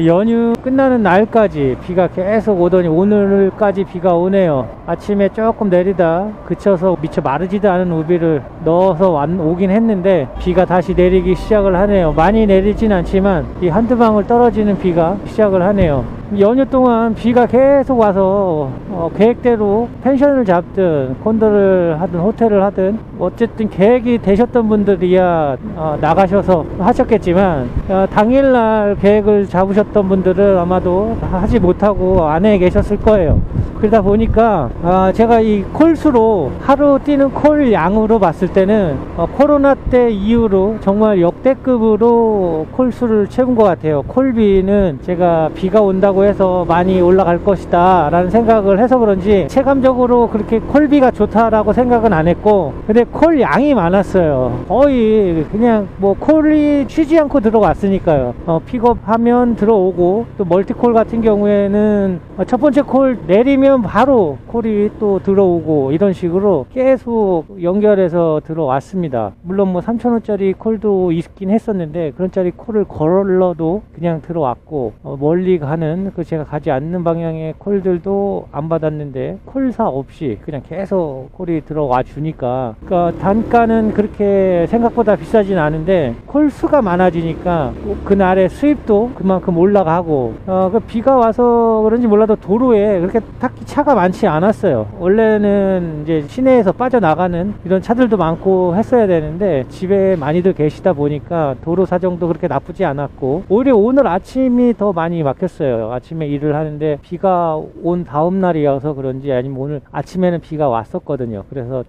연휴 끝나는 날까지 비가 계속 오더니 오늘까지 비가 오네요. 아침에 조금 내리다 그쳐서 미처 마르지도 않은 우비를 넣어서 오긴 했는데 비가 다시 내리기 시작을 하네요. 많이 내리진 않지만 이 한두 방울 떨어지는 비가 시작을 하네요. 연휴 동안 비가 계속 와서 계획대로 펜션을 잡든 콘도를 하든 호텔을 하든 어쨌든 계획이 되셨던 분들이야 나가셔서 하셨겠지만 당일날 계획을 잡으셨던 분들은 아마도 하지 못하고 안에 계셨을 거예요. 그러다 보니까 제가 이 콜수로 하루 뛰는 콜 양으로 봤을 때는 코로나 때 이후로 정말 역대급으로 콜수를 채운 것 같아요. 콜비는 제가 비가 온다고 해서 많이 올라갈 것이다 라는 생각을 해서 그런지 체감적으로 그렇게 콜비가 좋다라고 생각은 안 했고, 근데 콜 양이 많았어요. 거의 그냥 뭐 콜이 쉬지 않고 들어왔으니까요. 픽업하면 들어오고, 또 멀티콜 같은 경우에는 첫 번째 콜 내리면 바로 콜이 또 들어오고 이런 식으로 계속 연결해서 들어왔습니다. 물론 뭐 3,000원짜리 콜도 있긴 했었는데 그런 짜리 콜을 걸러도 그냥 들어왔고, 멀리 가는 그 제가 가지 않는 방향의 콜들도 안 받았는데 콜사 없이 그냥 계속 콜이 들어와 주니까, 그러니까 단가는 그렇게 생각보다 비싸진 않은데 콜 수가 많아지니까 그날의 수입도 그만큼 올라가고, 그 비가 와서 그런지 몰라도 도로에 그렇게 딱히 차가 많지 않았어요. 원래는 이제 시내에서 빠져나가는 이런 차들도 많고 했어야 되는데 집에 많이들 계시다 보니까 도로 사정도 그렇게 나쁘지 않았고, 오히려 오늘 아침이 더 많이 막혔어요. 아침에 일을 하는데 비가 온 다음 날이어서 그런지, 아니면 오늘 아침에는 비가 왔었거든요. 그래서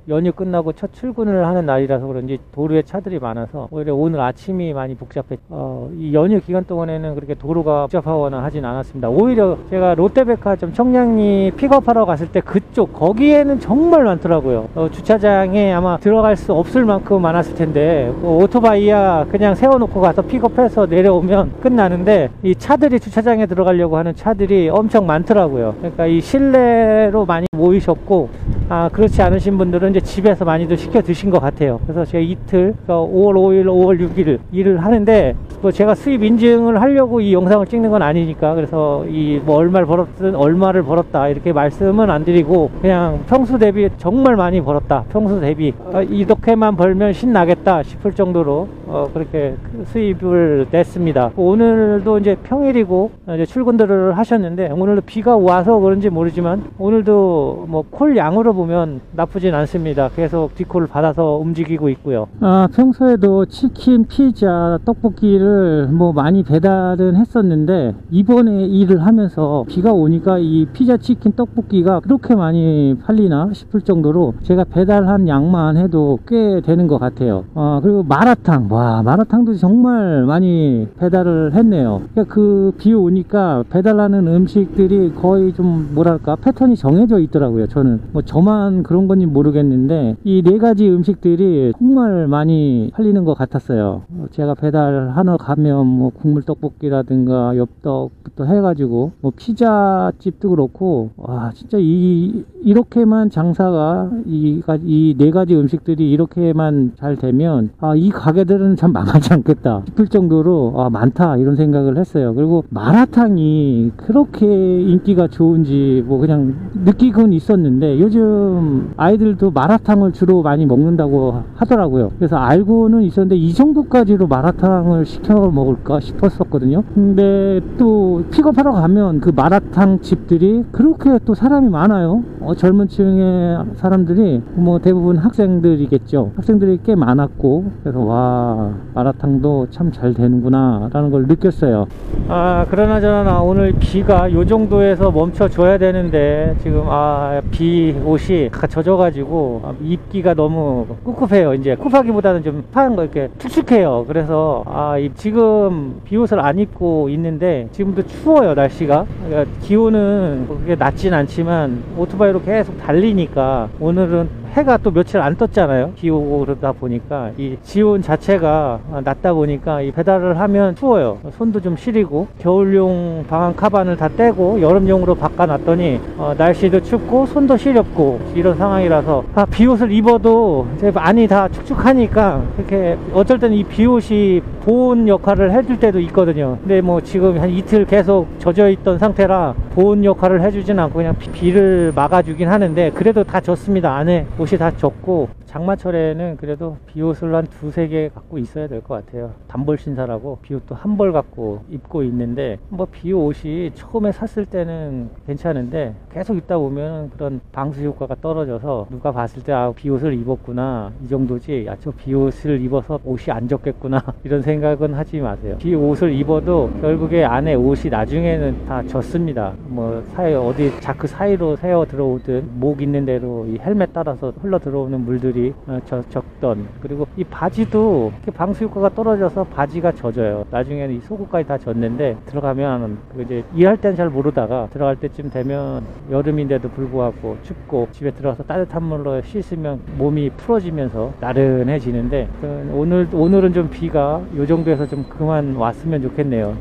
연휴 끝나고 첫 출근을 하는 날이라서 그런지 도로에 차들이 많아서 오히려 오늘 아침이 많이 복잡했죠. 이 연휴 기간 동안에는 그렇게 도로가 복잡하거나 하진 않았습니다. 오히려 제가 롯데백화점 청량리 픽업하러 갔을 때 그쪽 거기에는 정말 많더라고요. 주차장에 아마 들어갈 수 없을 만큼 많았을 텐데, 오토바이야 그냥 세워놓고 가서 픽업해서 내려오면 끝나는데 이 차들이 주차장에 들어가려고 하는 차들이 엄청 많더라고요. 그러니까 이 실내로 많이 모이셨고, 그렇지 않으신 분들은 이제 집에서 많이들 시켜 드신 것 같아요. 그래서 제가 이틀, 그러니까 5월 5일, 5월 6일 일을 하는데, 뭐 제가 수입 인증을 하려고 이 영상을 찍는 건 아니니까, 그래서 이 뭐 얼마를 벌었다 이렇게 말씀은 안 드리고, 그냥 평수 대비 정말 많이 벌었다, 평수 대비 이렇게만 벌면 신나겠다 싶을 정도로 그렇게 수입을 냈습니다. 오늘도 이제 평일이고 이제 출근들을 하셨는데, 오늘도 비가 와서 그런지 모르지만 오늘도 뭐 콜 양으로 보면 나쁘진 않습니다. 계속 뒷콜을 받아서 움직이고 있고요. 평소에도 치킨, 피자, 떡볶이를 뭐 많이 배달은 했었는데, 이번에 일을 하면서 비가 오니까 이 피자, 치킨, 떡볶이가 그렇게 많이 팔리나 싶을 정도로 제가 배달한 양만 해도 꽤 되는 것 같아요. 그리고 마라탕도 정말 많이 배달을 했네요. 그러니까 그 비 오니까 배달하는 음식들이 거의 좀 뭐랄까 패턴이 정해져 있더라고요. 저는 뭐 저만 그런 건지 모르겠는데 이 네 가지 음식들이 정말 많이 팔리는 것 같았어요. 제가 배달하러 가면 뭐 국물 떡볶이라든가 엽떡부터 해가지고 뭐 피자집도 그렇고, 와 진짜 이렇게만 장사가 이 네 가지 음식들이 이렇게만 잘 되면 이 가게들은 참 망하지 않겠다 싶을 정도로 많다 이런 생각을 했어요. 그리고 마라탕이 그렇게 인기가 좋은지 뭐 그냥 느끼곤 있었는데, 요즘 아이들도 마라탕을 주로 많이 먹는다고 하더라고요. 그래서 알고는 있었는데 이 정도까지로 마라탕을 시켜 먹을까 싶었었거든요. 근데 또 픽업하러 가면 그 마라탕 집들이 그렇게 또 사람이 많아요. 젊은 층의 사람들이 뭐 대부분 학생들이겠죠. 학생들이 꽤 많았고, 그래서 와 마라탕도 참 잘 되는구나 라는 걸 느꼈어요. 그러나 오늘 비가 요 정도에서 멈춰 줘야 되는데 지금 옷이 젖어가지고 입기가 너무 꿉꿉해요. 이제 꿉하기보다는 좀 파란 거 이렇게 축축해요. 그래서 지금 비옷을 안 입고 있는데 지금도 추워요, 날씨가. 그러니까 기온은 그렇게 낮진 않지만 오토바이로 계속 달리니까 오늘은 해가 또 며칠 안 떴잖아요. 비 오고 그러다 보니까 이 지온 자체가 낮다 보니까 이 배달을 하면 추워요. 손도 좀 시리고 겨울용 방한 카반을 다 떼고 여름용으로 바꿔놨더니 날씨도 춥고 손도 시렵고 이런 상황이라서 비옷을 입어도 이제 안이 다 축축하니까 이렇게 어쩔 때는 이 비옷이 보온 역할을 해줄 때도 있거든요. 근데 뭐 지금 한 이틀 계속 젖어 있던 상태라 보온 역할을 해주진 않고 그냥 비를 막아주긴 하는데 그래도 다 젖습니다. 안에 옷이 다 젖고 장마철에는 그래도 비옷을 한 두세 개 갖고 있어야 될 것 같아요. 단벌 신사라고 비옷도 한 벌 갖고 입고 있는데 뭐 비옷이 처음에 샀을 때는 괜찮은데 계속 입다 보면 그런 방수 효과가 떨어져서 누가 봤을 때 아 비옷을 입었구나 이 정도지 야 저 비옷을 입어서 옷이 안 젖겠구나 이런 생각은 하지 마세요. 비옷을 입어도 결국에 안에 옷이 나중에는 다 젖습니다. 뭐 사이 어디 자크 사이로 새어 들어오든 목 있는 대로 이 헬멧 따라서 흘러 들어오는 물들이 적던 그리고 이 바지도 방수 효과가 떨어져서 바지가 젖어요. 나중에는 이 속옷까지 다 젖는데 들어가면 이제 일할 때는 잘 모르다가 들어갈 때쯤 되면 여름인데도 불구하고 춥고 집에 들어가서 따뜻한 물로 씻으면 몸이 풀어지면서 나른해지는데 오늘은 좀 비가 요 정도에서 좀 그만 왔으면 좋겠네요.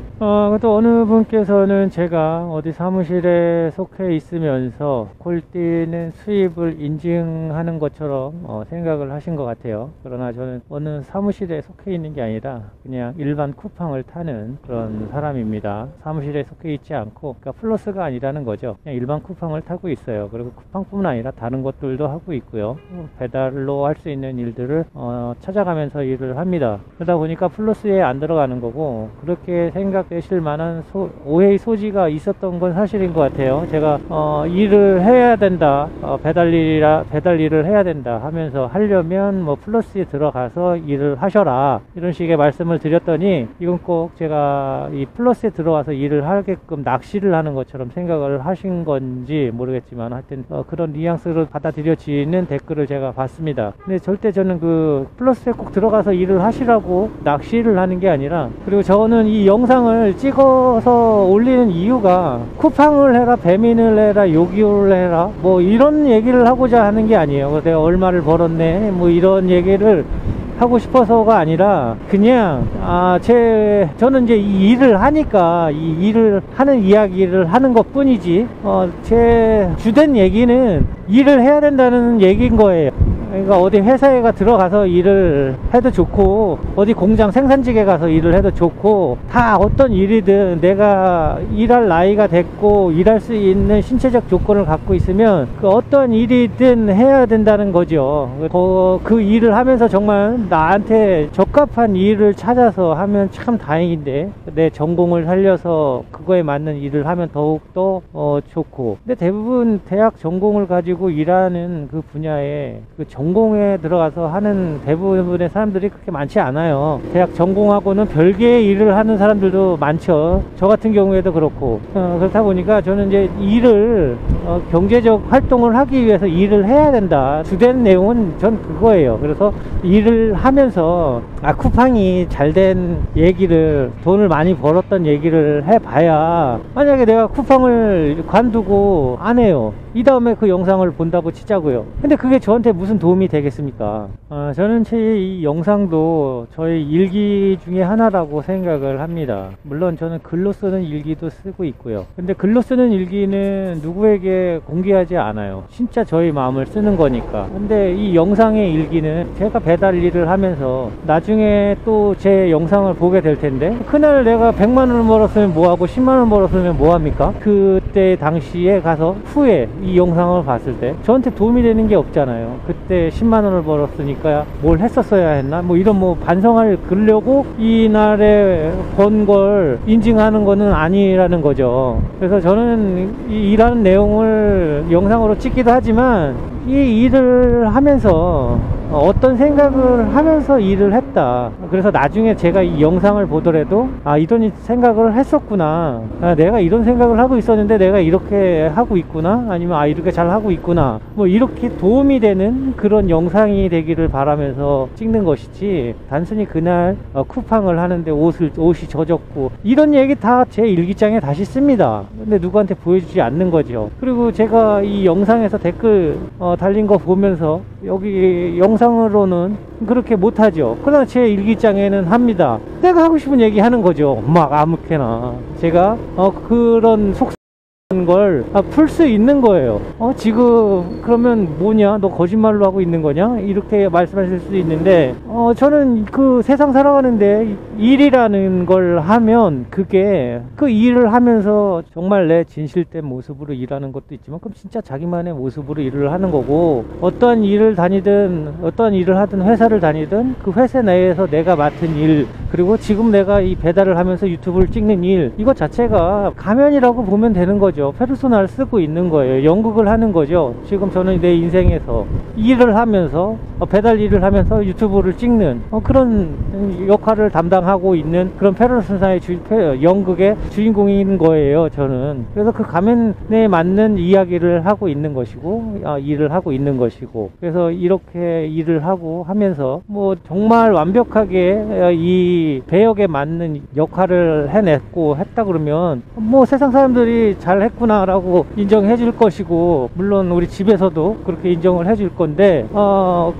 또 어느 분께서는 제가 어디 사무실에 속해 있으면서 콜띠는 수입을 인증하는 것처럼 생각을 하신 것 같아요. 그러나 저는 어느 사무실에 속해 있는 게 아니라 그냥 일반 쿠팡을 타는 그런 사람입니다. 사무실에 속해 있지 않고 그러니까 플러스가 아니라는 거죠. 그냥 일반 쿠팡을 타고 있어요. 그리고 쿠팡뿐만 아니라 다른 것들도 하고 있고요. 배달로 할 수 있는 일들을 찾아가면서 일을 합니다. 그러다 보니까 플러스에 안 들어가는 거고 그렇게 생각되실 만한 오해의 소지가 있었던 건 사실인 것 같아요. 제가 일을 해야 된다, 배달 일을 해야 된다 하면서 하려면 뭐 플러스에 들어가서 일을 하셔라 이런 식의 말씀을 드렸더니 이건 꼭 제가 이 플러스에 들어와서 일을 하게끔 낚시를 하는 것처럼 생각을 하신 건지 모르겠지만 하여튼 그런 뉘앙스로 받아들여지는 댓글을 제가 봤습니다. 근데 절대 저는 그 플러스에 꼭 들어가서 일을 하시라고 낚시를 하는 게 아니라 그리고 저는 이 영상을 찍어서 올리는 이유가 쿠팡을 해라 배민을 해라 요기요를 해라 뭐 이런 얘기를 하고자 하는 게 아니에요. 내가 얼마를 벌었네 뭐 이런 얘기를 하고 싶어서가 아니라 그냥 저는 이제 이 일을 하니까 이 일을 하는 이야기를 하는 것 뿐이지 제 주된 얘기는 일을 해야 된다는 얘기인 거예요. 그러니까 어디 회사에 들어가서 일을 해도 좋고 어디 공장 생산직에 가서 일을 해도 좋고 다 어떤 일이든 내가 일할 나이가 됐고 일할 수 있는 신체적 조건을 갖고 있으면 그 어떤 일이든 해야 된다는 거죠. 그 일을 하면서 정말 나한테 적합한 일을 찾아서 하면 참 다행인데 내 전공을 살려서 그거에 맞는 일을 하면 더욱더 좋고 근데 대부분 대학 전공을 가지고 일하는 그 분야에 그 전공에 들어가서 하는 대부분의 사람들이 그렇게 많지 않아요. 대학 전공하고는 별개의 일을 하는 사람들도 많죠. 저 같은 경우에도 그렇고 그렇다 보니까 저는 이제 일을 경제적 활동을 하기 위해서 일을 해야 된다. 주된 내용은 전 그거예요. 그래서 일을 하면서 쿠팡이 잘된 얘기를 돈을 많이 벌었던 얘기를 해봐야 만약에 내가 쿠팡을 관두고 안 해요. 이 다음에 그 영상을 본다고 치자고요. 근데 그게 저한테 무슨 도움이 되겠습니까? 저는 이 영상도 저의 일기 중에 하나라고 생각을 합니다. 물론 저는 글로 쓰는 일기도 쓰고 있고요. 근데 글로 쓰는 일기는 누구에게 공개하지 않아요. 진짜 저의 마음을 쓰는 거니까. 근데 이 영상의 일기는 제가 배달 일을 하면서 나중에 또 제 영상을 보게 될 텐데 그날 내가 100만원을 벌었으면 뭐하고 10만원 벌었으면 뭐합니까? 그때 당시에 가서 후에 이 영상을 봤을 때 저한테 도움이 되는 게 없잖아요. 그때 10만원을 벌었으니까 뭘 했었어야 했나 뭐 이런 뭐 반성을 그려고 이날에 번 걸 인증하는 거는 아니라는 거죠. 그래서 저는 이 일하는 내용을 영상으로 찍기도 하지만 이 일을 하면서 어떤 생각을 하면서 일을 했다. 그래서 나중에 제가 이 영상을 보더라도 아, 이런 생각을 했었구나. 아, 내가 이런 생각을 하고 있었는데 내가 이렇게 하고 있구나. 아니면 아, 이렇게 잘 하고 있구나. 뭐 이렇게 도움이 되는 그런 영상이 되기를 바라면서 찍는 것이지, 단순히 그날 쿠팡을 하는데 옷이 젖었고 이런 얘기 다 제 일기장에 다시 씁니다. 근데 누구한테 보여주지 않는 거죠. 그리고 제가 이 영상에서 댓글 달린 거 보면서 여기 영상으로는 그렇게 못하죠. 그러나 제 일기장에는 합니다. 내가 하고 싶은 얘기 하는 거죠. 막 아무렇게나 제가 그런 걸 풀 수 있는 거예요. 지금 그러면 뭐냐, 너 거짓말로 하고 있는 거냐, 이렇게 말씀하실 수도 있는데 저는 그 세상 살아가는데 일이라는 걸 하면 그게 그 일을 하면서 정말 내 진실된 모습으로 일하는 것도 있지만 그럼 진짜 자기만의 모습으로 일을 하는 거고, 어떠한 일을 다니든 어떠한 일을 하든 회사를 다니든 그 회사 내에서 내가 맡은 일, 그리고 지금 내가 이 배달을 하면서 유튜브를 찍는 일, 이거 자체가 가면이라고 보면 되는 거죠. 페르소나를 쓰고 있는 거예요. 연극을 하는 거죠. 지금 저는 내 인생에서 일을 하면서 배달 일을 하면서 유튜브를 찍는 그런 역할을 담당하고 있는 그런 페르소나의 연극의 주인공인 거예요, 저는. 그래서 그 가면에 맞는 이야기를 하고 있는 것이고 일을 하고 있는 것이고, 그래서 이렇게 일을 하고 하면서 뭐 정말 완벽하게 이 배역에 맞는 역할을 해냈고 했다 그러면 뭐 세상 사람들이 잘 했구나 라고 인정해 줄 것이고, 물론 우리 집에서도 그렇게 인정을 해 줄 건데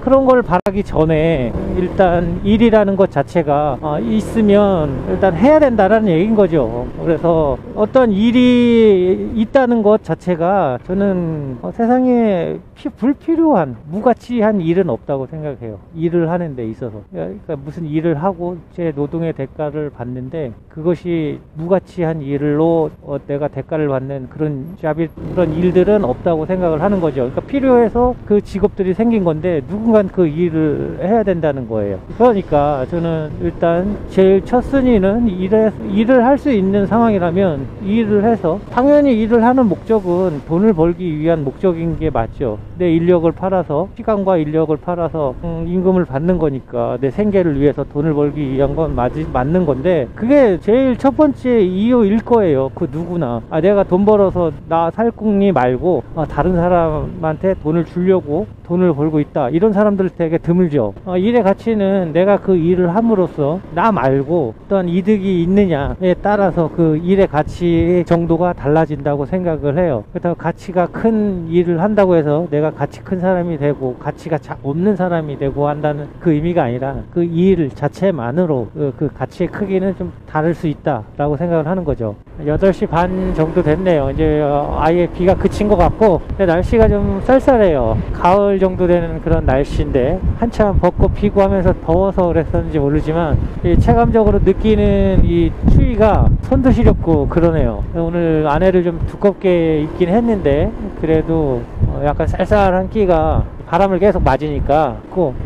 그런 걸 바라기 전에 일단 일이라는 것 자체가 있으면 일단 해야 된다라는 얘기인 거죠. 그래서 어떤 일이 있다는 것 자체가 저는 세상에 불필요한 무가치한 일은 없다고 생각해요. 일을 하는 데 있어서. 그러니까 무슨 일을 하고 제 노동의 대가를 받는데 그것이 무가치한 일로 내가 대가를 받는 그런 일들은 없다고 생각을 하는 거죠. 그러니까 필요해서 그 직업들이 생긴 건데 누군간 그 일을 해야 된다는 거예요. 그러니까 저는 일단 제일 첫 순위는 일을 할 수 있는 상황이라면 일을 해서, 당연히 일을 하는 목적은 돈을 벌기 위한 목적인 게 맞죠. 내 인력을 팔아서, 시간과 인력을 팔아서 임금을 받는 거니까 내 생계를 위해서 돈을 벌기 위한 건 맞는 건데, 그게 제일 첫 번째 이유일 거예요. 그 누구나 내가 돈 벌어서 나 살궁리 말고 다른 사람한테 돈을 주려고 돈을 벌고 있다, 이런 사람들 되게 드물죠. 일의 가치는 내가 그 일을 함으로써 나 말고 어떤 이득이 있느냐에 따라서 그 일의 가치 정도가 달라진다고 생각을 해요. 그렇다고 가치가 큰 일을 한다고 해서 내가 가치 큰 사람이 되고 가치가 없는 사람이 되고 한다는 그 의미가 아니라 그 일 자체만으로 그 가치의 크기는 좀 다를 수 있다 라고 생각을 하는 거죠. 8시 반 정도 됐네요. 이제 아예 비가 그친 것 같고, 근데 날씨가 좀 쌀쌀해요. 가을 정도 되는 그런 날씨인데 한참 벚꽃 피고 하면서 더워서 그랬었는지 모르지만 체감적으로 느끼는 이 추위가 손도 시렵고 그러네요. 오늘 안에를 좀 두껍게 입긴 했는데 그래도 약간 쌀쌀한 끼가 바람을 계속 맞으니까.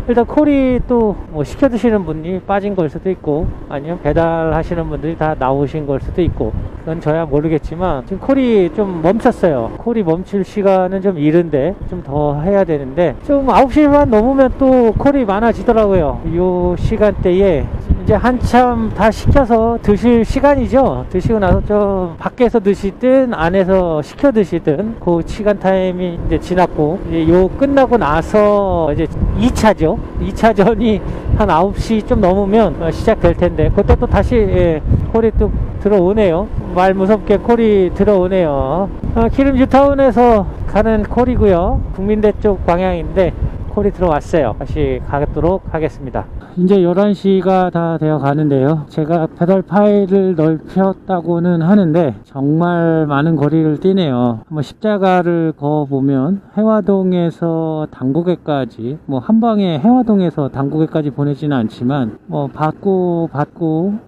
일단 콜이 또 뭐 시켜 드시는 분이 빠진 걸 수도 있고 아니면 배달 하시는 분들이 다 나오신 걸 수도 있고, 그건 저야 모르겠지만 지금 콜이 좀 멈췄어요. 콜이 멈출 시간은 좀 이른데 좀 더 해야 되는데, 좀 9시만 넘으면 또 콜이 많아지더라고요. 요 시간대에 이제 한참 다 시켜서 드실 시간이죠. 드시고 나서 좀 밖에서 드시든 안에서 시켜 드시든 그 시간 타임이 이제 지났고, 이제 요 끝나고 나서 이제 2차죠. 2차전이 한 9시 좀 넘으면 시작될 텐데 그때 또 다시 콜이 또 들어오네요. 말 무섭게 콜이 들어오네요. 기름 뉴타운에서 가는 콜이고요. 국민대 쪽 방향인데 콜이 들어왔어요. 다시 가도록 하겠습니다. 이제 11시가 다 되어 가는데요. 제가 배달 파일을 넓혔다고는 하는데 정말 많은 거리를 뛰네요. 한번 십자가를 그어보면 해화동에서 당구개까지, 뭐 한방에 해화동에서 당구개까지 보내지는 않지만 뭐 받고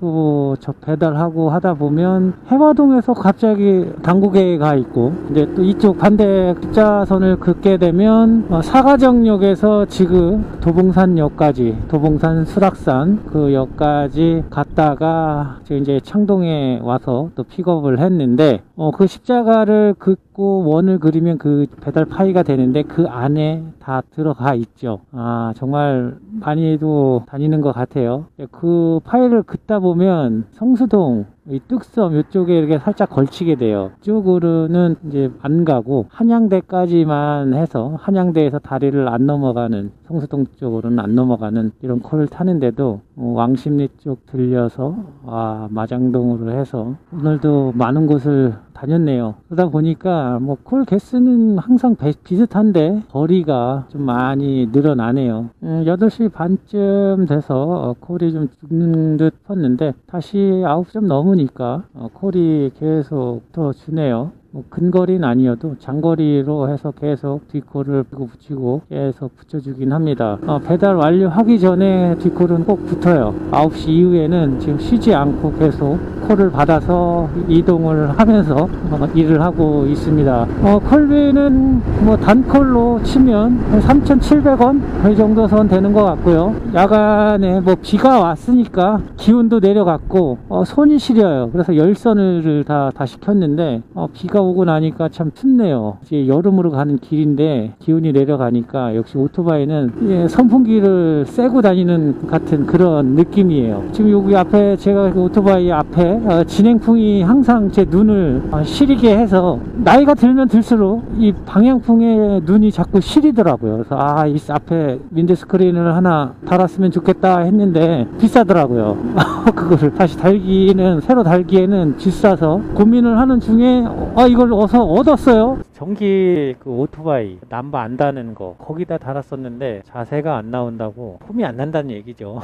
또 저 배달하고 하다 보면 해화동에서 갑자기 당구개가 있고, 이제 또 이쪽 반대 십자선을 긋게 되면 사가정역에서 지금 도봉산역까지, 도봉산 부산 수락산 그 역까지 갔다가 지금 이제 창동에 와서 또 픽업을 했는데 그 십자가를 긋고 원을 그리면 그 배달 파이가 되는데 그 안에 다 들어가 있죠. 정말 많이도 다니는 것 같아요. 그 파이를 긋다 보면 성수동 이 뚝섬 이쪽에 이렇게 살짝 걸치게 돼요. 이쪽으로는 이제 안 가고 한양대까지만 해서 한양대에서 다리를 안 넘어가는, 성수동 쪽으로는 안 넘어가는 이런 콜을 타는데도 왕십리 쪽 들려서 마장동으로 해서 오늘도 많은 곳을 다녔네요. 그러다 보니까 뭐 콜 개수는 항상 비슷한데 거리가 좀 많이 늘어나네요. 8시 반쯤 돼서 콜이 좀 죽는 듯 싶었는데 다시 9시 넘으니까 콜이 계속 더 주네요. 근거리는 아니어도 장거리로 해서 계속 뒷콜을 붙이고 계속 붙여주긴 합니다. 배달 완료하기 전에 뒷콜은 꼭 붙어요. 9시 이후에는 지금 쉬지 않고 계속 콜을 받아서 이동을 하면서 일을 하고 있습니다. 콜비는 뭐 단콜로 치면 3,700원 그 정도 선 되는 것 같고요. 야간에 뭐 비가 왔으니까 기온도 내려갔고 손이 시려요. 그래서 열선을 다 시켰는데 비가 오고 나니까 참 춥네요. 이제 여름으로 가는 길인데 기온이 내려가니까 역시 오토바이는 선풍기를 쐬고 다니는 같은 그런 느낌이에요. 지금 여기 앞에 제가 오토바이 앞에 진행풍이 항상 제 눈을 시리게 해서 나이가 들면 들수록 이 방향풍에 눈이 자꾸 시리더라고요. 그래서 이 앞에 윈드스크린을 하나 달았으면 좋겠다 했는데 비싸더라고요. 그거를 다시 새로 달기에는 비싸서 고민을 하는 중에 이걸 어서 얻었어요. 전기 그 오토바이 남바 안 다는 거 거기다 달았었는데 자세가 안 나온다고 폼이 안 난다는 얘기죠.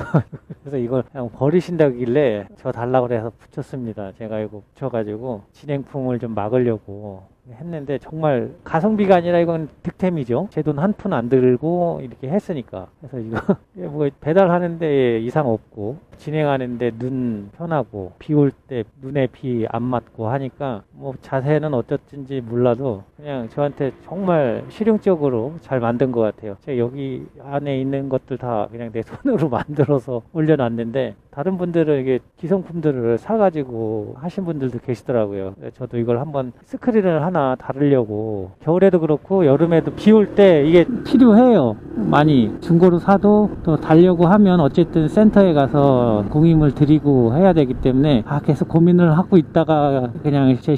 그래서 이걸 그냥 버리신다길래 저 달라고 해서 붙였습니다. 제가 이거 붙여가지고 진행풍을 좀 막으려고 했는데 정말 가성비가 아니라 이건 득템이죠. 제 돈 한 푼 안 들고 이렇게 했으니까. 그래서 이거 뭐 배달하는데 이상 없고 진행하는데 눈 편하고 비 올 때 눈에 비 안 맞고 하니까 뭐 자세는 어떻든지 몰라도 그냥 저한테 정말 실용적으로 잘 만든 것 같아요. 제가 여기 안에 있는 것들 다 그냥 내 손으로 만들어서 올려놨는데 다른 분들은 이게 기성품들을 사가지고 하신 분들도 계시더라고요. 저도 이걸 한번 스크린을 하나 달으려고 겨울에도 그렇고 여름에도 비 올 때 이게 필요해요. 많이 중고로 사도 또 달려고 하면 어쨌든 센터에 가서 공임을 드리고 해야 되기 때문에 계속 고민을 하고 있다가 그냥 제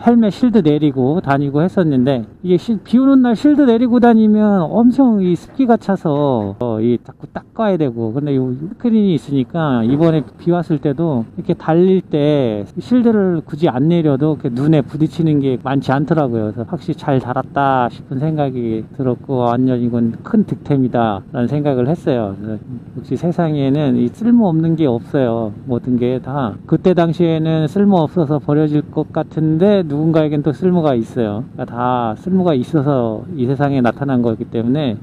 헬멧 실드 내리고 다니고 했었는데 이게 비 오는 날 실드 내리고 다니면 엄청 이 습기가 차서 자꾸 닦아야 되고 근데 이 스크린이 있으니까 이번에 비 왔을 때도 이렇게 달릴 때 실드를 굳이 안 내려도 이렇게 눈에 부딪히는 게 많지 않더라고요. 그래서 확실히 잘 달았다 싶은 생각이 들었고 완전 이건 큰 득템이다 라는 생각을 했어요. 역시 세상에는 이 쓸모없는 게 없어요. 모든 게 다 그때 당시에는 쓸모없어서 버려질 것 같은데 누군가에겐 또 쓸모가 있어요. 그러니까 다 쓸모가 있어서 이 세상에 나타난 거기 때문에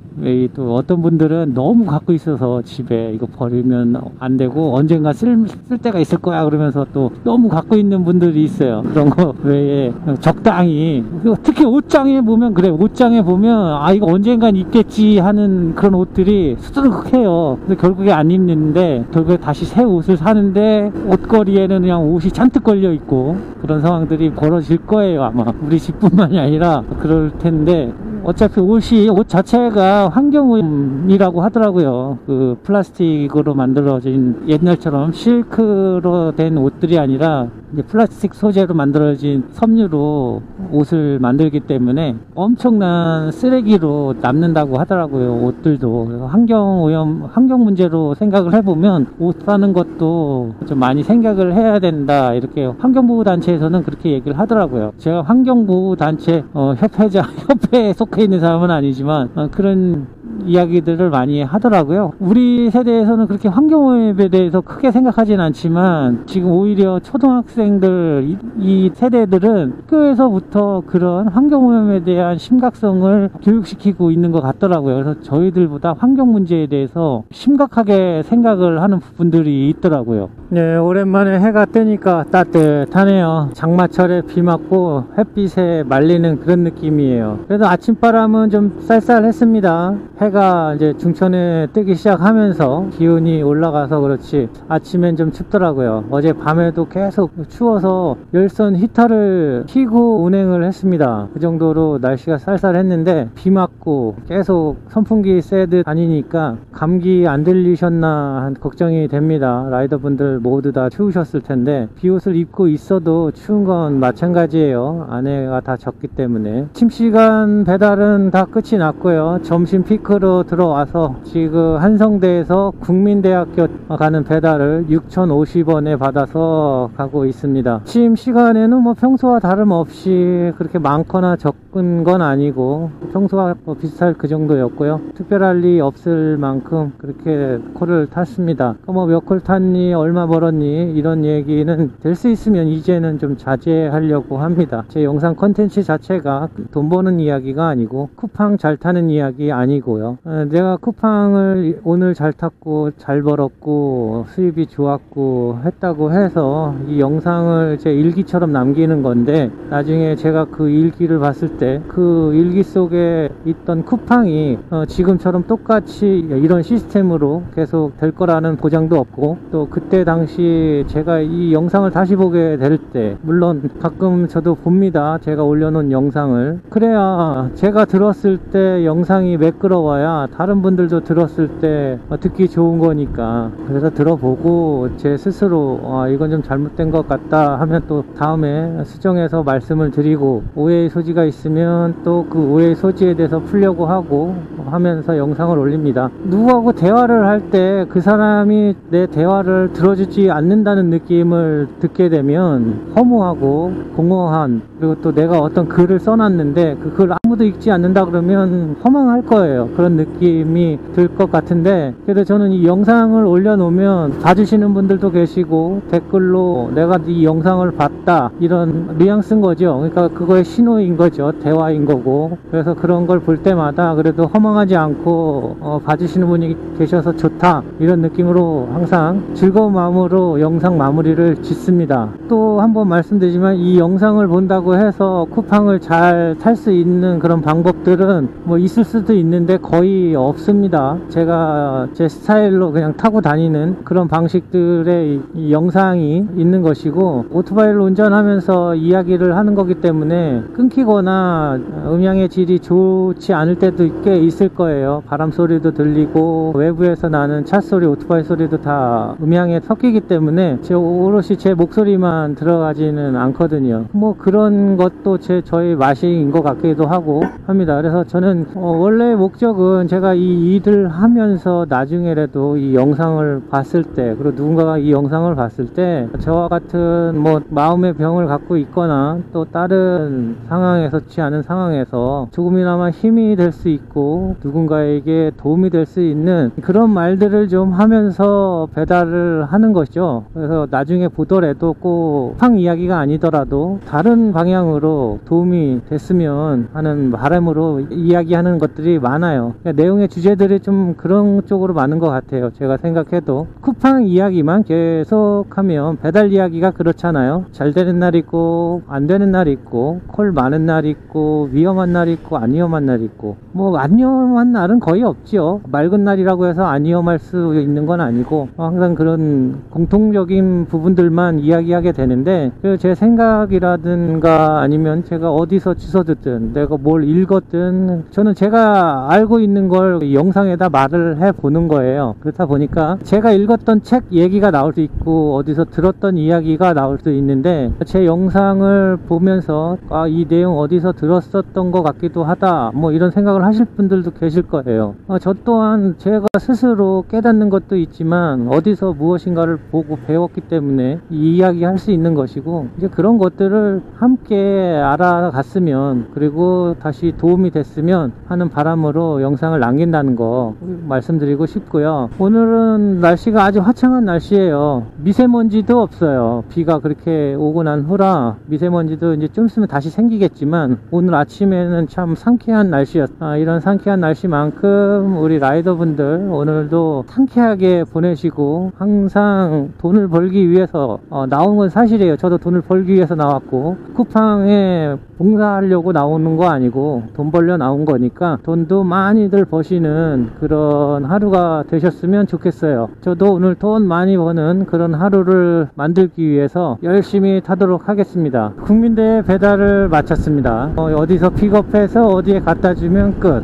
또 어떤 분들은 너무 갖고 있어서 집에 이거 버리면 안 되고 언젠가 쓸 때가 있을 거야 그러면서 또 너무 갖고 있는 분들이 있어요. 그런 거 외에 적당히 특히 옷장에 보면 그래요. 옷장에 보면 이거 언젠간 입겠지 하는 그런 옷들이 수두룩해요. 근데 결국에 안 입는데 결국에 다시 새 옷을 사는데 옷걸이에는 그냥 옷이 잔뜩 걸려 있고 그런 상황들이 벌어질 거예요. 아마 우리 집뿐만이 아니라 그럴 텐데 어차피 옷 자체가 환경오염이라고 하더라고요. 그 플라스틱으로 만들어진 옛날처럼 실크로 된 옷들이 아니라 이제 플라스틱 소재로 만들어진 섬유로 옷을 만들기 때문에 엄청난 쓰레기로 남는다고 하더라고요. 옷들도. 그래서 환경 문제로 생각을 해보면 옷 사는 것도 좀 많이 생각을 해야 된다. 이렇게 환경보호단체에서는 그렇게 얘기를 하더라고요. 제가 환경보호단체 협회에 속해 있는 사람은 아니지만 그런 이야기들을 많이 하더라고요. 우리 세대에서는 그렇게 환경오염에 대해서 크게 생각하진 않지만 지금 오히려 초등학생들 이 세대들은 학교에서부터 그런 환경오염에 대한 심각성을 교육시키고 있는 것 같더라고요. 그래서 저희들보다 환경 문제에 대해서 심각하게 생각을 하는 부분들이 있더라고요. 네, 오랜만에 해가 뜨니까 따뜻하네요. 장마철에 비 맞고 햇빛에 말리는 그런 느낌이에요. 그래서 아침바람은 좀 쌀쌀했습니다. 해가 이제 중천에 뜨기 시작하면서 기온이 올라가서 그렇지 아침엔 좀 춥더라고요. 어제 밤에도 계속 추워서 열선 히터를 켜고 운행을 했습니다. 그 정도로 날씨가 쌀쌀했는데 비 맞고 계속 선풍기 쐬듯 다니니까 감기 안 들리셨나 걱정이 됩니다. 라이더분들 모두 다 추우셨을 텐데 비옷을 입고 있어도 추운 건 마찬가지예요. 안에가 다 젖기 때문에. 아침 시간 배달은 다 끝이 났고요. 점심 피크로 들어와서 지금 한성대에서 국민대학교 가는 배달을 6,050원에 받아서 가고 있습니다. 아침 시간에는 뭐 평소와 다름없이 그렇게 많거나 적은 건 아니고 평소와 뭐 비슷할 그 정도였고요. 특별할 리 없을 만큼 그렇게 콜을 탔습니다. 뭐 몇 콜 탔니 얼마 벌었니 이런 얘기는 될 수 있으면 이제는 좀 자제하려고 합니다. 제 영상 컨텐츠 자체가 돈 버는 이야기가 아니고 쿠팡 잘 타는 이야기 아니고요. 내가 쿠팡을 오늘 잘 탔고 잘 벌었고 수입이 좋았고 했다고 해서 이 영상을 제 일기처럼 남기는 건데 나중에 제가 그 일기를 봤을 때 그 일기 속에 있던 쿠팡이 지금처럼 똑같이 이런 시스템으로 계속 될 거라는 보장도 없고 또 그때 당시 제가 이 영상을 다시 보게 될 때 물론 가끔 저도 봅니다. 제가 올려놓은 영상을. 그래야 제가 들었을 때 영상이 매끄러워야 다른 분들도 들었을 때 듣기 좋은 거니까 그래서 들어보고 제 스스로 이건 좀 잘못된 것 같다 하면 또 다음에 수정해서 말씀을 드리고 오해의 소지가 있으면 또 그 오해의 소지에 대해서 풀려고 하고 하면서 영상을 올립니다. 누구하고 대화를 할 때 그 사람이 내 대화를 들어주지 않는다는 느낌을 듣게 되면 허무하고 공허한, 그리고 또 내가 어떤 글을 써놨는데 그 글 아무도 읽지 않는다 그러면 허망할 거예요. 그런 느낌이 들 것 같은데 그래도 저는 이 영상을 올려놓으면 봐주시는 분들도 계시고 댓글로 내가 이 영상을 봤다 이런 뉘앙스인 거죠. 그러니까 그거의 신호인 거죠. 대화인 거고. 그래서 그런 걸 볼 때마다 그래도 허망하지 않고 봐주시는 분이 계셔서 좋다 이런 느낌으로 항상 즐거운 마음으로 영상 마무리를 짓습니다. 또 한번 말씀드리지만 이 영상을 본다고 해서 쿠팡을 잘 탈 수 있는 그런 방법들은 뭐 있을 수도 있는데 거의 없습니다. 제가 제 스타일로 그냥 타고 다니는 그런 방식들의 이 영상이 있는 것이고 오토바이를 운전하면서 이야기를 하는 거기 때문에 끊기거나 음향의 질이 좋지 않을 때도 꽤 있을 거예요. 바람 소리도 들리고 외부에서 나는 차 소리, 오토바이 소리도 다 음향에 섞이기 때문에 오롯이 제 목소리만 들어가지는 않거든요. 뭐 그런 것도 저의 맛인 것 같기도 하고 합니다. 그래서 저는 원래 목적은 제가 이 일을 하면서 나중에라도 이 영상을 봤을 때, 그리고 누군가가 이 영상을 봤을 때 저와 같은 뭐 마음의 병을 갖고 있거나 또 다른 상황에서 좋지 않은 상황에서 조금이나마 힘이 될 수 있고 누군가에게 도움이 될 수 있는 그런 말들을 좀 하면서 배달을 하는 것이죠. 그래서 나중에 보더라도 꼭 쿠팡 이야기가 아니더라도 다른 방향으로 도움이 됐으면 하는 바람으로 이야기하는 것들이 많아요. 그러니까 내용의 주제들이 좀 그런 쪽으로 많은 것 같아요. 제가 생각해도 쿠팡 이야기만 계속하면 배달 이야기가 그렇잖아요. 잘 되는 날 있고 안 되는 날 있고 콜 많은 날 있고 위험한 날 있고 안 위험한 날 있고 뭐 안 위험한 날은 거의 없죠. 맑은 날이라고 해서 안 위험할 수 있는 건 아니고 항상 그런 공통적인 부분들만 이야기하게 되는데 제 생각이라든가 아니면 제가 어디서 주워 듣든 내가 뭘 읽었든 저는 제가 알고 있는 걸 영상에다 말을 해보는 거예요. 그렇다 보니까 제가 읽었던 책 얘기가 나올 수 있고 어디서 들었던 이야기가 나올 수 있는데 제 영상을 보면서 이 내용 어디서 들었었던 것 같기도 하다 뭐 이런 생각을 하실 분들도 계실 거예요. 저 또한 제가 스스로 깨닫는 것도 있지만 어디서 무엇인가를 보고 배웠기 때문에 이야기할 수 있는 것이고 이제 그런 것들을 함께 알아갔으면 그리고 다시 도움이 됐으면 하는 바람으로 영상을 남긴다는 거 말씀드리고 싶고요. 오늘은 날씨가 아주 화창한 날씨예요. 미세먼지도 없어요. 비가 그렇게 오고 난 후라 미세먼지도 이제 좀 있으면 다시 생기겠지만 오늘 아침에는 참 상쾌한 날씨였어요. 이런 상쾌한 날씨만큼 우리 라이더분들 오늘도 상쾌하게 보내시고 항상 돈을 벌기 위해서 나온 건 사실이에요. 저도 돈을 벌기 위해서 나왔고 쿠팡에 봉사하려고 나오는 거 아니고 돈 벌려 나온 거니까 돈도 많이 많이들 버시는 그런 하루가 되셨으면 좋겠어요. 저도 오늘 돈 많이 버는 그런 하루를 만들기 위해서 열심히 타도록 하겠습니다. 국민대회 배달을 마쳤습니다. 어디서 픽업해서 어디에 갖다 주면 끝.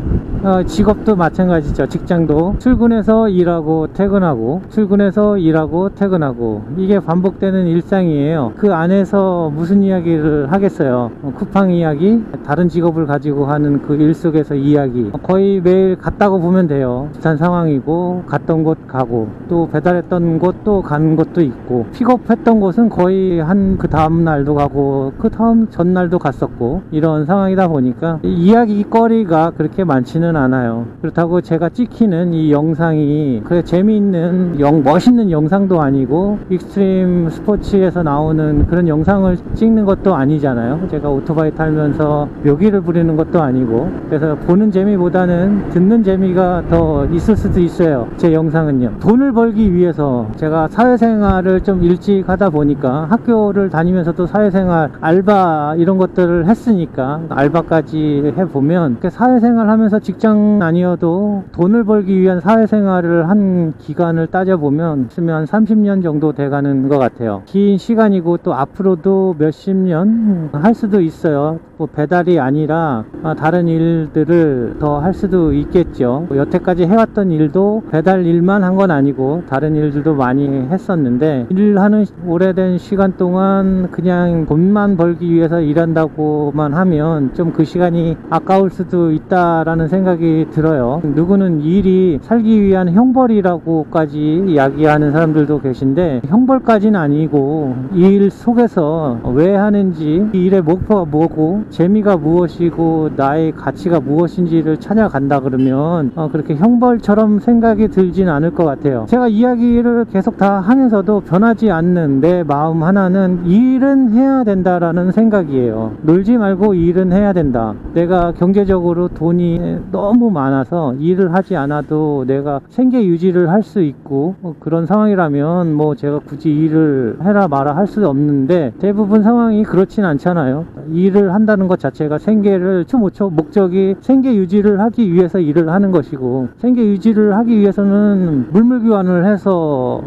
직업도 마찬가지죠. 직장도 출근해서 일하고 퇴근하고, 출근해서 일하고 퇴근하고, 이게 반복되는 일상이에요. 그 안에서 무슨 이야기를 하겠어요? 쿠팡 이야기, 다른 직업을 가지고 하는 그 일 속에서 이야기, 거의 매일 갔다고 보면 돼요. 비슷한 상황이고, 갔던 곳 가고, 또 배달했던 곳 또 가는 곳도 있고, 픽업했던 곳은 거의 한 그 다음 날도 가고, 그 다음 전날도 갔었고, 이런 상황이다 보니까 이야기거리가 그렇게 많지는 않아요. 그렇다고 제가 찍히는 이 영상이 그래 재미있는 멋있는 영상도 아니고 익스트림 스포츠에서 나오는 그런 영상을 찍는 것도 아니잖아요. 제가 오토바이 탈면서 묘기를 부리는 것도 아니고, 그래서 보는 재미보다는 듣는 재미가 더 있을 수도 있어요. 제 영상은요, 돈을 벌기 위해서 제가 사회생활을 좀 일찍 하다 보니까, 학교를 다니면서도 사회생활 알바 이런 것들을 했으니까 알바까지 해보면 사회생활 하면서 직장 아니어도 돈을 벌기 위한 사회생활을 한 기간을 따져보면 한 30년 정도 돼가는 것 같아요. 긴 시간이고, 또 앞으로도 몇십 년 할 수도 있어요. 뭐 배달이 아니라 다른 일들을 더 할 수도 있겠죠. 여태까지 해왔던 일도 배달 일만 한 건 아니고 다른 일들도 많이 했었는데, 일하는 오래된 시간 동안 그냥 돈만 벌기 위해서 일한다고만 하면 좀 그 시간이 아까울 수도 있다라는 생각이 들어요. 누구는 일이 살기 위한 형벌이라고까지 이야기하는 사람들도 계신데, 형벌까지는 아니고 일 속에서 왜 하는지, 이 일의 목표가 뭐고 재미가 무엇이고 나의 가치가 무엇인지를 찾아간다 그러면 그렇게 형벌처럼 생각이 들진 않을 것 같아요. 제가 이야기를 계속 다 하면서도 변하지 않는 내 마음 하나는 일은 해야 된다라는 생각이에요. 놀지 말고 일은 해야 된다. 내가 경제적으로 돈이 너무 많아서 일을 하지 않아도 내가 생계 유지를 할 수 있고, 그런 상황이라면 뭐 제가 굳이 일을 해라 마라 할 수 없는데, 대부분 상황이 그렇진 않잖아요. 일을 한다는 것 자체가 생계를 목적이 생계 유지를 하기 위해서 일을 하는 것이고, 생계 유지를 하기 위해서는 물물교환을 해서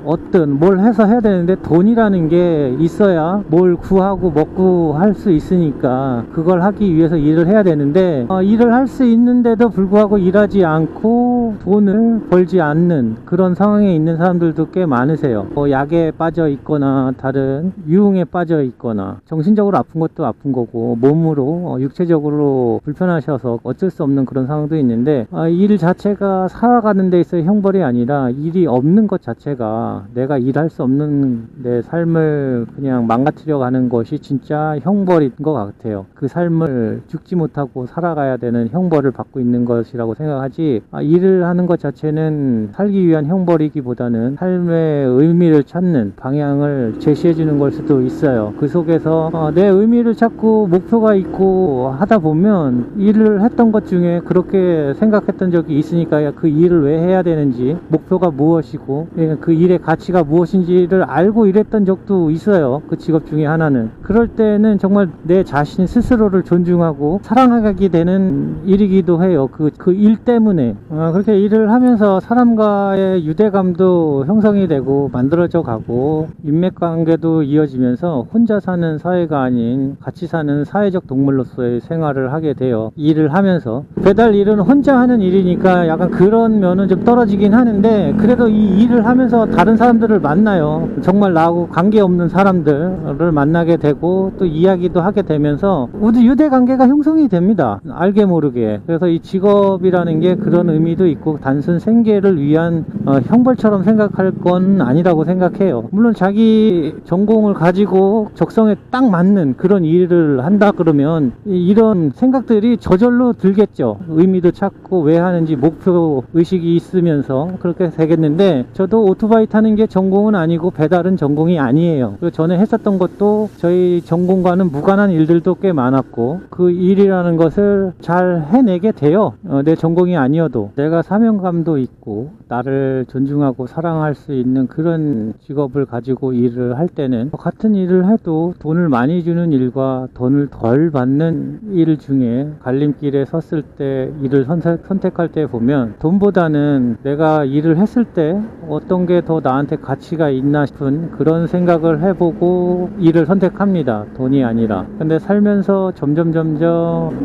뭘 해서 해야 되는데, 돈이라는 게 있어야 뭘 구하고 먹고 할 수 있으니까 그걸 하기 위해서 일을 해야 되는데, 일을 할 수 있는데도 불구하고 일하지 않고 돈을 벌지 않는 그런 상황에 있는 사람들도 꽤 많으세요. 약에 빠져 있거나 다른 유흥에 빠져 있거나, 정신적으로 아픈 것도 아픈 거고 몸으로 육체적으로 불편하셔서 어쩔 수 없는 그런 상황도 있는데, 일 자체가 살아가는 데 있어 형벌이 아니라 일이 없는 것 자체가 내가 일할 수 없는 내 삶을 그냥 망가뜨려 가는 것이 진짜 형벌인 것 같아요. 그 삶을 죽지 못하고 살아가야 되는 형벌을 받고 있는 것이라고 생각하지, 일을 하는 것 자체는 살기 위한 형벌이기보다는 삶의 의미를 찾는 방향을 제시해 주는 걸 수도 있어요. 그 속에서 내 의미를 찾고 목표가 있고 하다 보면, 일을 했던 것 중에 그렇게 생각했던 적이 있으니까 그 일을 왜 해야 되는지, 목표가 무엇이고 그 일의 가치가 무엇인지를 알고 일했던 적도 있어요. 그 직업 중에 하나는. 그럴 때는 정말 내 자신 스스로를 존중하고 사랑하게 되는 일이기도 해요. 그 일 때문에. 그렇게 일을 하면서 사람과의 유대감도 형성이 되고 만들어져 가고, 인맥관계도 이어지면서 혼자 사는 사회가 아닌 같이 사는 사회적 동물로서의 생활을 하게 돼요. 일을 하면서. 배달 일은 혼자 하는 일이니까 약간 그런 면은 좀 떨어지긴 하는데, 그래도 이 일을 하면서 다른 사람들을 만나요. 정말 나하고 관계없는 사람들을 만나게 되고, 또 이야기도 하게 되면서 유대관계가 형성이 됩니다. 알게 모르게. 그래서 이 직업이라는 게 그런 의미도 있고, 단순 생계를 위한 형벌처럼 생각할 건 아니라고 생각해요. 물론 자기 전공을 가지고 적성에 딱 맞는 그런 일을 한다 그러면 이런 생각들이 저절로 들겠죠. 의미도 찾고 왜 하는지 목표 의식이 있으면서 그렇게 되겠는데, 저도 오토바이 타는 게 전공은 아니고 배달은 전공이 아니에요. 그리고 전에 했었던 것도 저희 전공과는 무관한 일들도 꽤 많았고, 그 일이라는 것을 잘 해내게 돼요. 내 전공이 아니어도 내가 사명감도 있고 나를 존중하고 사랑할 수 있는 그런 직업을 가지고 일을 할 때는 같은 일을 해도 돈을 많이 주는 일과 돈을 덜 받는 일 중에 갈림길에 섰을 때 일을 선택할 때 보면 돈보다는 내가 일을 했을 때 어떤 게 더 나한테 가치가 있나 싶은 그런 생각을 해보고 일을 선택합니다. 돈이 아니라. 근데 살면서 점점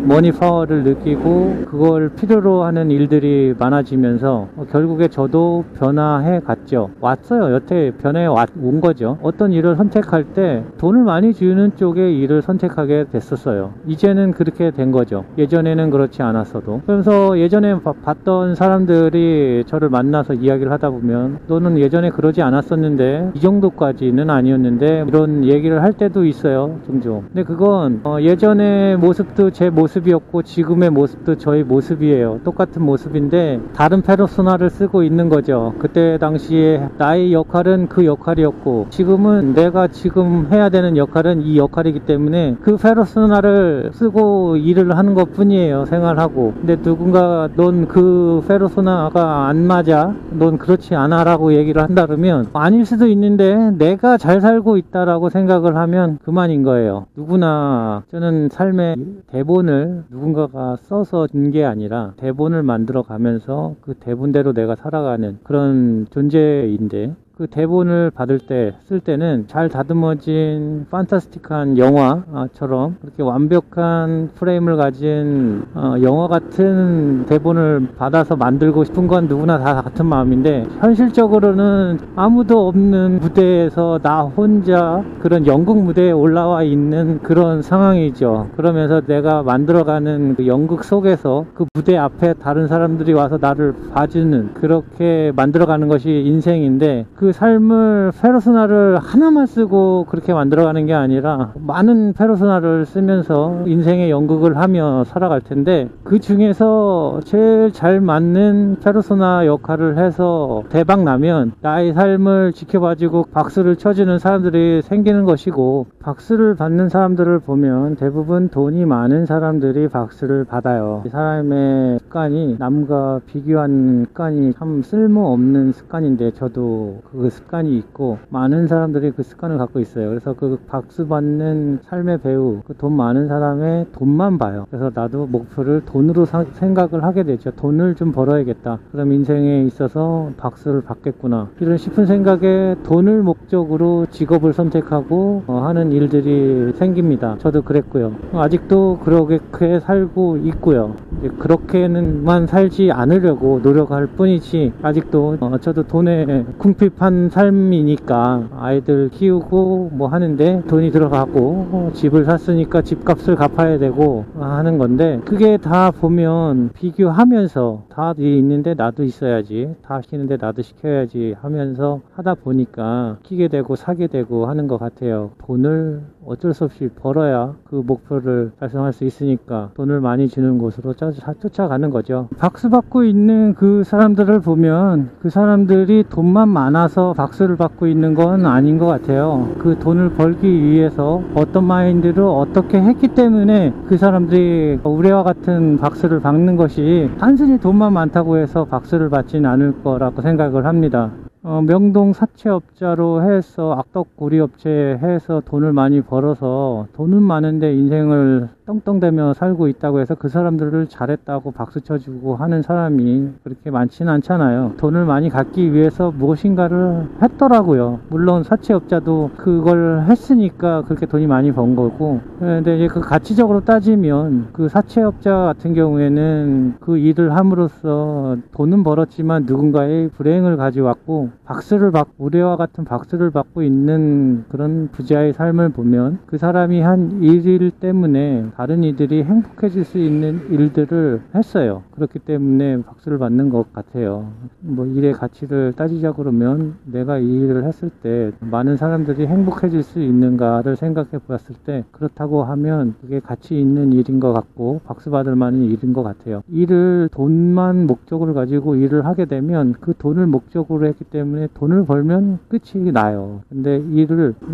머니 파워를 느끼고 그걸 필요로 하는 일들이 많아지면서 결국에 저도 변화해 갔죠. 왔어요. 여태 변해 온 거죠. 어떤 일을 선택할 때 돈을 많이 주는 쪽의 일을 선택하게 됐었어요. 이제는 그렇게 된 거죠. 예전에는 그렇지 않았어도. 그래서 예전에 봤던 사람들이 저를 만나서 이야기를 하다 보면 너는 예전에 그러지 않았었는데 이 정도까지는 아니었는데 이런 얘기를 할 때도 있어요. 종종. 근데 그건 예전의 모습도 제 모습이었고 지금의 모습도 저의 모습이에요. 똑같은 모습인데 다른 페르소나를 쓰고 있는 거죠. 그때 당시에 나의 역할은 그 역할이었고 지금은 내가 지금 해야 되는 역할은 이 역할이기 때문에 그 페르소나를 쓰고 일을 하는 것 뿐이에요. 생활하고. 근데 누군가 넌 그 페르소나가 안 맞아, 넌 그렇지 않아 라고 얘기를 한다면 아닐 수도 있는데 내가 잘 살고 있다라고 생각을 하면 그만인 거예요. 누구나 저는 삶의 대본을 누군가가 써서 준 게 아니라 대본을 만들어 가면서 그 대본대로 내가 살아가는 그런 존재인데 그 대본을 받을 때, 쓸 때는 잘 다듬어진 판타스틱한 영화처럼 그렇게 완벽한 프레임을 가진 영화 같은 대본을 받아서 만들고 싶은 건 누구나 다 같은 마음인데 현실적으로는 아무도 없는 무대에서 나 혼자 그런 연극 무대에 올라와 있는 그런 상황이죠. 그러면서 내가 만들어가는 그 연극 속에서 그 무대 앞에 다른 사람들이 와서 나를 봐주는 그렇게 만들어가는 것이 인생인데 그 삶을 페르소나를 하나만 쓰고 그렇게 만들어가는 게 아니라 많은 페르소나를 쓰면서 인생의 연극을 하며 살아갈 텐데 그 중에서 제일 잘 맞는 페르소나 역할을 해서 대박 나면 나의 삶을 지켜봐주고 박수를 쳐주는 사람들이 생기는 것이고 박수를 받는 사람들을 보면 대부분 돈이 많은 사람들이 박수를 받아요. 이 사람의 습관이 남과 비교하는 습관이 참 쓸모없는 습관인데 저도 그 습관이 있고 많은 사람들이 그 습관을 갖고 있어요. 그래서 그 박수 받는 삶의 배우, 그 돈 많은 사람의 돈만 봐요. 그래서 나도 목표를 돈으로 생각을 하게 되죠. 돈을 좀 벌어야겠다. 그럼 인생에 있어서 박수를 받겠구나. 이런 싶은 생각에 돈을 목적으로 직업을 선택하고 하는 일들이 생깁니다. 저도 그랬고요. 아직도 그렇게 살고 있고요. 그렇게는만 살지 않으려고 노력할 뿐이지 아직도 저도 돈에 궁핍한 삶이니까 아이들 키우고 뭐 하는데 돈이 들어가고 집을 샀으니까 집값을 갚아야 되고 하는 건데 그게 다 보면 비교하면서 다 있는데 나도 있어야지, 다 시키는데 나도 시켜야지 하면서 하다 보니까 키게 되고 사게 되고 하는 것 같아요. 돈을 어쩔 수 없이 벌어야 그 목표를 달성할 수 있으니까 돈을 많이 주는 곳으로 쫓아가는 거죠. 박수 받고 있는 그 사람들을 보면 그 사람들이 돈만 많아서 박수를 받고 있는 건 아닌 것 같아요. 그 돈을 벌기 위해서 어떤 마인드로 어떻게 했기 때문에 그 사람들이 우리와 같은 박수를 받는 것이 단순히 돈만 많다고 해서 박수를 받지는 않을 거라고 생각을 합니다. 명동 사채업자로 해서 악덕구리 업체 해서 돈을 많이 벌어서 돈은 많은데 인생을 떵떵대며 살고 있다고 해서 그 사람들을 잘했다고 박수 쳐주고 하는 사람이 그렇게 많지는 않잖아요. 돈을 많이 갖기 위해서 무엇인가를 했더라고요. 물론 사채업자도 그걸 했으니까 그렇게 돈이 많이 번 거고, 근데 이제 그 가치적으로 따지면 그 사채업자 같은 경우에는 그 일을 함으로써 돈은 벌었지만 누군가의 불행을 가져왔고 박수를 받고 우리와 같은 박수를 받고 있는 그런 부자의 삶을 보면 그 사람이 한 일 때문에 다른 이들이 행복해질 수 있는 일들을 했어요. 그렇기 때문에 박수를 받는 것 같아요. 뭐 일의 가치를 따지자 그러면 내가 이 일을 했을 때 많은 사람들이 행복해질 수 있는가를 생각해 보았을 때 그렇다고 하면 그게 가치 있는 일인 것 같고 박수 받을 만한 일인 것 같아요. 일을 돈만 목적으로 가지고 일을 하게 되면 그 돈을 목적으로 했기 때문에 돈을 벌면 끝이 나요. 근데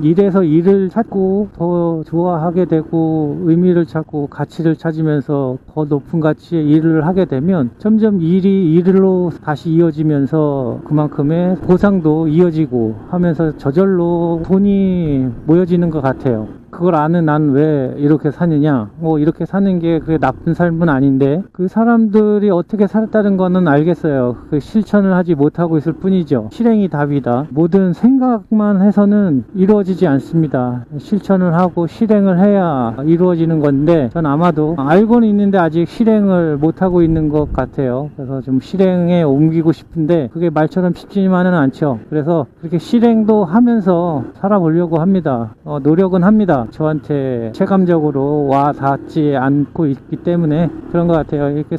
일에서 일을 찾고 더 좋아하게 되고 의미를 찾고 가치를 찾으면서 더 높은 가치의 일을 하게 되면 점점 일이 일로 다시 이어지면서 그만큼의 보상도 이어지고 하면서 저절로 돈이 모여지는 것 같아요. 그걸 아는 난 왜 이렇게 사느냐, 뭐 이렇게 사는 게 그게 나쁜 삶은 아닌데 그 사람들이 어떻게 살았다는 거는 알겠어요. 그 실천을 하지 못하고 있을 뿐이죠. 실행이 답이다. 모든 생각만 해서는 이루어지지 않습니다. 실천을 하고 실행을 해야 이루어지는 건데 전 아마도 알고는 있는데 아직 실행을 못하고 있는 것 같아요. 그래서 좀 실행에 옮기고 싶은데 그게 말처럼 쉽지만은 않죠. 그래서 그렇게 실행도 하면서 살아보려고 합니다. 노력은 합니다. 저한테 체감적으로 와 닿지 않고 있기 때문에 그런 것 같아요. 이렇게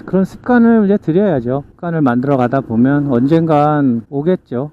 그런 습관을 이제 들여야죠. 습관을 만들어 가다 보면 언젠간 오겠죠.